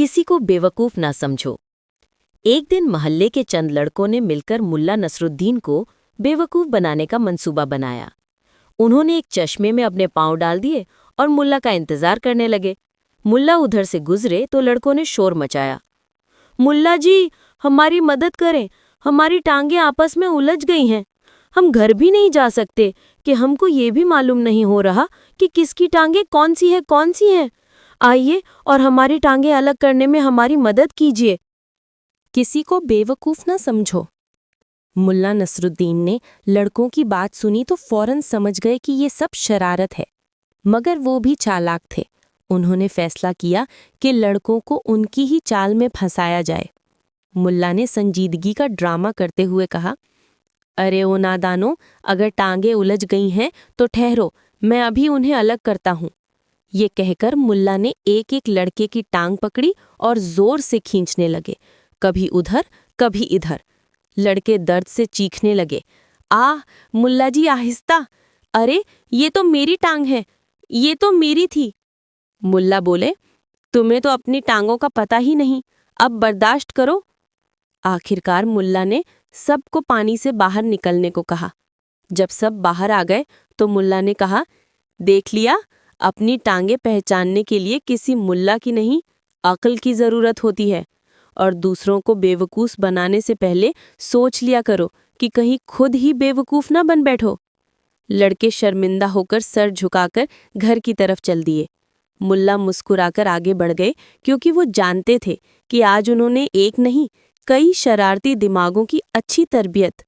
किसी को बेवकूफ़ ना समझो। एक दिन मोहल्ले के चंद लड़कों ने मिलकर मुल्ला नसरुद्दीन को बेवकूफ़ बनाने का मंसूबा बनाया। उन्होंने एक चश्मे में अपने पाँव डाल दिए और मुल्ला का इंतज़ार करने लगे। मुल्ला उधर से गुजरे तो लड़कों ने शोर मचाया, मुल्ला जी, हमारी मदद करें, हमारी टांगें आपस में उलझ गई हैं। हम घर भी नहीं जा सकते कि हमको ये भी मालूम नहीं हो रहा कि किसकी टांगें कौन सी हैं। आइए और हमारी टांगें अलग करने में हमारी मदद कीजिए। किसी को बेवकूफ़ न समझो। मुल्ला नसरुद्दीन ने लड़कों की बात सुनी तो फौरन समझ गए कि ये सब शरारत है, मगर वो भी चालाक थे। उन्होंने फैसला किया कि लड़कों को उनकी ही चाल में फंसाया जाए। मुल्ला ने संजीदगी का ड्रामा करते हुए कहा, अरे ओ नादानो, अगर टांगें उलझ गई हैं तो ठहरो, मैं अभी उन्हें अलग करता हूँ। ये कहकर मुल्ला ने एक एक लड़के की टांग पकड़ी और जोर से खींचने लगे, कभी उधर कभी इधर। लड़के दर्द से चीखने लगे, मुल्ला जी आहिस्ता, अरे ये तो मेरी टांग है, ये तो मेरी थी। मुल्ला बोले, तुम्हें तो अपनी टांगों का पता ही नहीं, अब बर्दाश्त करो। आखिरकार मुल्ला ने सबको पानी से बाहर निकलने को कहा। जब सब बाहर आ गए तो मुल्ला ने कहा, देख लिया, अपनी टांगें पहचानने के लिए किसी मुल्ला की नहीं, अक्ल की ज़रूरत होती है। और दूसरों को बेवकूफ़ बनाने से पहले सोच लिया करो कि कहीं खुद ही बेवकूफ़ ना बन बैठो। लड़के शर्मिंदा होकर सर झुकाकर घर की तरफ चल दिए। मुल्ला मुस्कुराकर आगे बढ़ गए, क्योंकि वो जानते थे कि आज उन्होंने एक नहीं, कई शरारती दिमागों की अच्छी तरबियत